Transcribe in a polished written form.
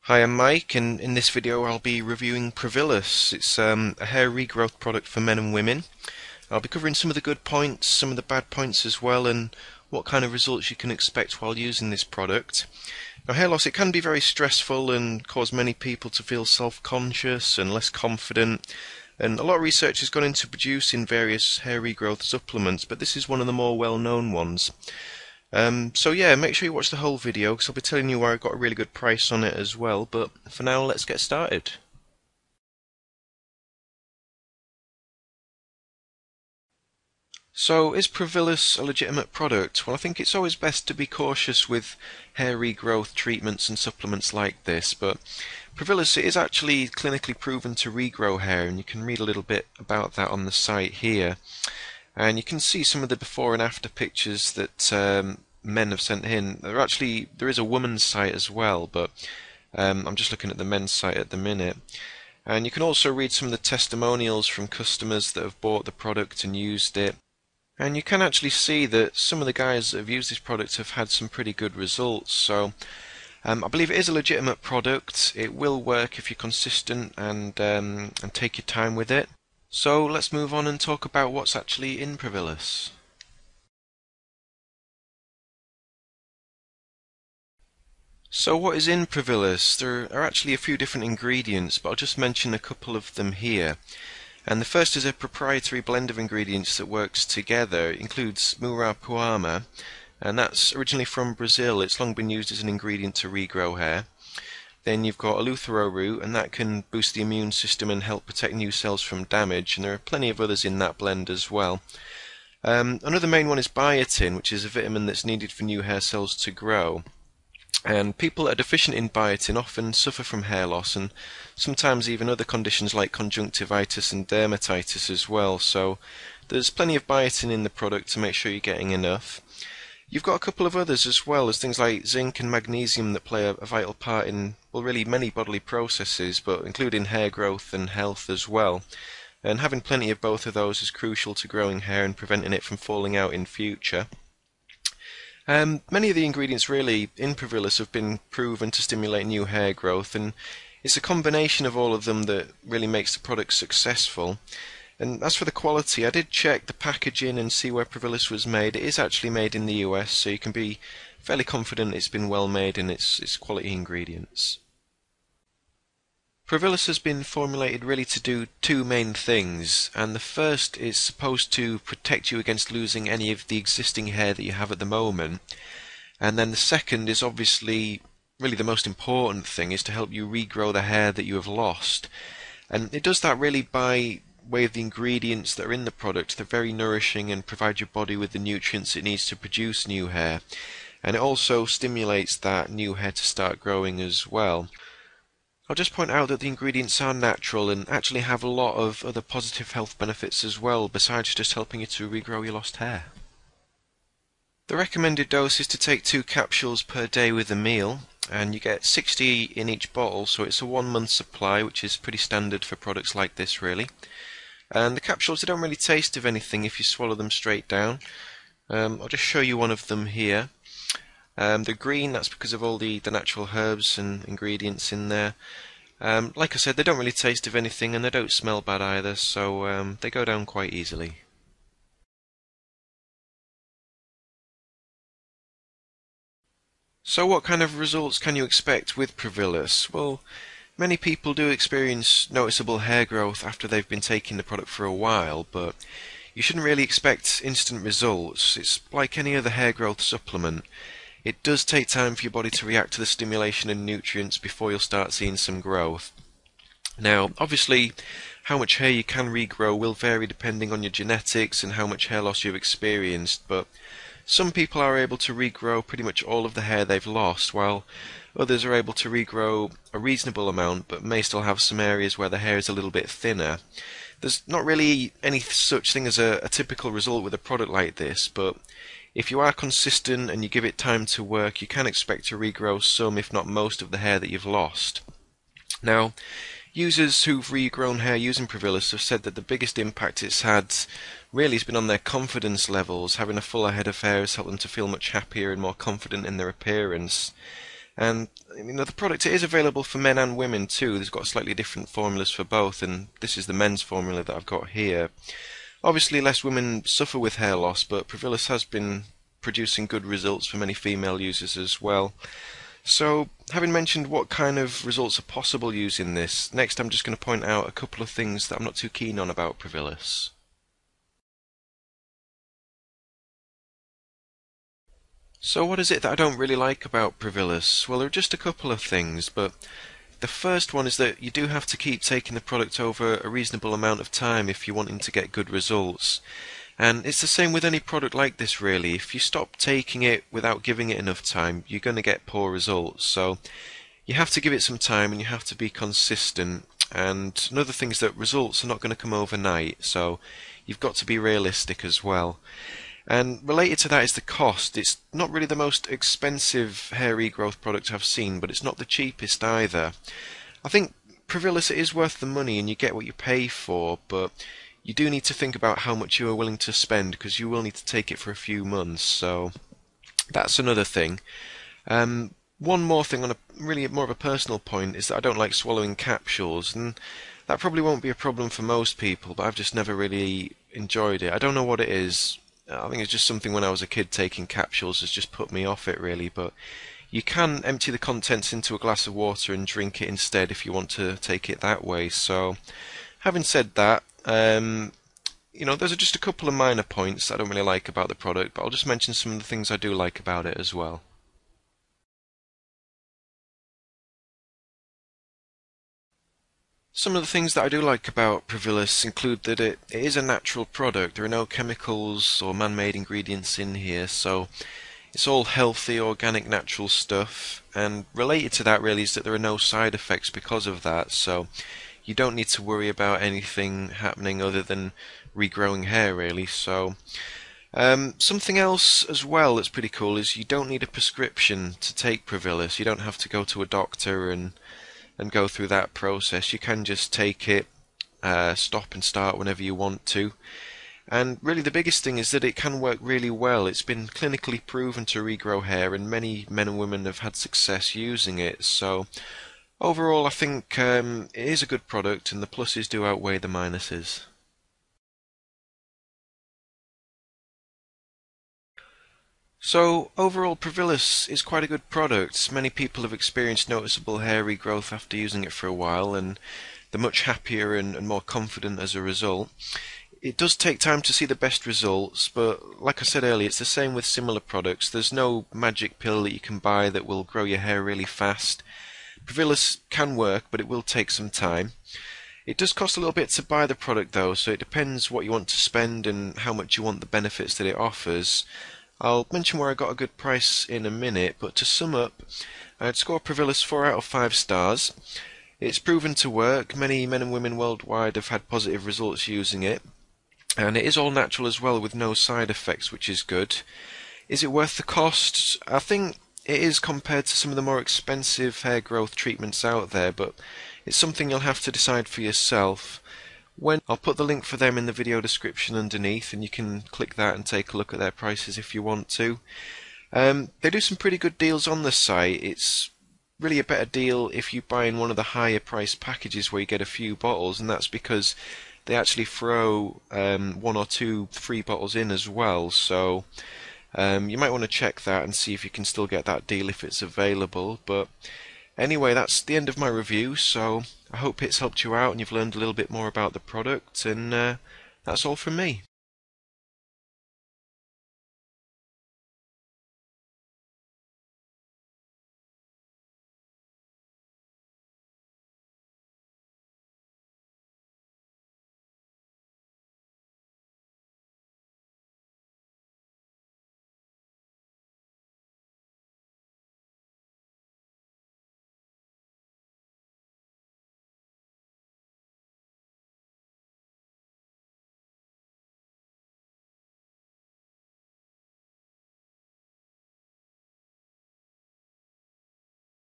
Hi, I'm Mike, and in this video I'll be reviewing Provillus. It's a hair regrowth product for men and women. I'll be covering some of the good points, some of the bad points as well, and what kind of results you can expect while using this product. Now, hair loss, it can be very stressful and cause many people to feel self-conscious and less confident. And a lot of research has gone into producing various hair regrowth supplements, but this is one of the more well-known ones. So yeah, make sure you watch the whole video because I'll be telling you where I got a really good price on it as well, but for now let's get started. So is Provillus a legitimate product? Well, I think it's always best to be cautious with hair regrowth treatments and supplements like this, but Provillus is actually clinically proven to regrow hair, and you can read a little bit about that on the site here. And you can see some of the before and after pictures that men have sent in. There is a woman's site as well, but I'm just looking at the men's site at the minute. And you can also read some of the testimonials from customers that have bought the product and used it. And you can actually see that some of the guys that have used this product have had some pretty good results. So I believe it is a legitimate product. It will work if you're consistent and take your time with it. So let's move on and talk about what's actually in Provillus. So what is in Provillus? There are actually a few different ingredients, but I'll just mention a couple of them here. And the first is a proprietary blend of ingredients that works together. It includes Muirapuama, and that's originally from Brazil. It's long been used as an ingredient to regrow hair. Then you've got eleuthero root, and that can boost the immune system and help protect new cells from damage, and there are plenty of others in that blend as well. Another main one is biotin, which is a vitamin that's needed for new hair cells to grow. And people that are deficient in biotin often suffer from hair loss, and sometimes even other conditions like conjunctivitis and dermatitis as well. So there's plenty of biotin in the product to make sure you're getting enough. You've got a couple of others as well, as things like zinc and magnesium that play a vital part in, well, really many bodily processes, but including hair growth and health as well. And having plenty of both of those is crucial to growing hair and preventing it from falling out in future. Many of the ingredients really in Provillus have been proven to stimulate new hair growth, and it's a combination of all of them that really makes the product successful. And as for the quality, I did check the packaging and see where Provillus was made. It is actually made in the US, so you can be fairly confident it's been well made in its quality ingredients. Provillus has been formulated really to do two main things, and the first is supposed to protect you against losing any of the existing hair that you have at the moment, and then the second is obviously really the most important thing, is to help you regrow the hair that you have lost. And it does that really by way of the ingredients that are in the product. They're very nourishing and provide your body with the nutrients it needs to produce new hair, and it also stimulates that new hair to start growing as well. I'll just point out that the ingredients are natural and actually have a lot of other positive health benefits as well, besides just helping you to regrow your lost hair. The recommended dose is to take 2 capsules per day with a meal, and you get 60 in each bottle, so it's a 1-month supply, which is pretty standard for products like this really. And the capsules, they don't really taste of anything if you swallow them straight down. I'll just show you one of them here. They're green, that's because of all the natural herbs and ingredients in there. Like I said, they don't really taste of anything and they don't smell bad either, so they go down quite easily. So what kind of results can you expect with Provillus? Well, many people do experience noticeable hair growth after they've been taking the product for a while, but you shouldn't really expect instant results. It's like any other hair growth supplement. It does take time for your body to react to the stimulation and nutrients before you'll start seeing some growth. Now, obviously, how much hair you can regrow will vary depending on your genetics and how much hair loss you've experienced, but some people are able to regrow pretty much all of the hair they've lost, while others are able to regrow a reasonable amount but may still have some areas where the hair is a little bit thinner. There's not really any such thing as a typical result with a product like this, but if you are consistent and you give it time to work, you can expect to regrow some, if not most, of the hair that you've lost. Now, users who've regrown hair using Provillus have said that the biggest impact it's had really has been on their confidence levels. Having a fuller head of hair has helped them to feel much happier and more confident in their appearance. And the product, it is available for men and women too. There's got slightly different formulas for both, and this is the men's formula that I've got here. Obviously, less women suffer with hair loss, but Provillus has been producing good results for many female users as well. So, having mentioned what kind of results are possible using this, next I'm just going to point out a couple of things that I'm not too keen on about Provillus. So what is it that I don't really like about Provillus? Well, there are just a couple of things, but the first one is that you do have to keep taking the product over a reasonable amount of time if you're wanting to get good results. And it's the same with any product like this really. If you stop taking it without giving it enough time, you're going to get poor results. So you have to give it some time and you have to be consistent. And another thing is that results are not going to come overnight, so you've got to be realistic as well. And related to that is the cost. It's not really the most expensive hair regrowth product I've seen, but it's not the cheapest either. I think Provillus is worth the money and you get what you pay for, but you do need to think about how much you are willing to spend because you will need to take it for a few months, so that's another thing. One more thing on a really more of a personal point is that I don't like swallowing capsules, and that probably won't be a problem for most people, but I've just never really enjoyed it. I don't know what it is. I think it's just something when I was a kid taking capsules has just put me off it really, but you can empty the contents into a glass of water and drink it instead if you want to take it that way. So, having said that, those are just a couple of minor points I don't really like about the product, but I'll just mention some of the things I do like about it as well. Some of the things that I do like about Provillus include that it is a natural product. There are no chemicals or man-made ingredients in here, so it's all healthy, organic, natural stuff. And related to that really is that there are no side effects because of that, so you don't need to worry about anything happening other than regrowing hair really. So something else as well that's pretty cool is you don't need a prescription to take Provillus. You don't have to go to a doctor and go through that process. You can just take it, stop and start whenever you want to. And really the biggest thing is that it can work really well. It's been clinically proven to regrow hair and many men and women have had success using it. So overall I think it is a good product and the pluses do outweigh the minuses. So overall Provillus is quite a good product. Many people have experienced noticeable hair regrowth after using it for a while and they're much happier and more confident as a result. It does take time to see the best results, but like I said earlier, it's the same with similar products. There's no magic pill that you can buy that will grow your hair really fast. Provillus can work, but it will take some time. It does cost a little bit to buy the product though, so it depends what you want to spend and how much you want the benefits that it offers. I'll mention where I got a good price in a minute, but to sum up, I'd score Provillus 4 out of 5 stars. It's proven to work. Many men and women worldwide have had positive results using it. And it is all natural as well with no side effects, which is good. Is it worth the cost? I think it is compared to some of the more expensive hair growth treatments out there, but it's something you'll have to decide for yourself. I'll put the link for them in the video description underneath and you can click that and take a look at their prices if you want to. They do some pretty good deals on the site. It's really a better deal if you buy in one of the higher priced packages where you get a few bottles, and that's because they actually throw 1 or 2 free bottles in as well, so you might want to check that and see if you can still get that deal if it's available. But anyway, that's the end of my review, so I hope it's helped you out and you've learned a little bit more about the product, and that's all from me.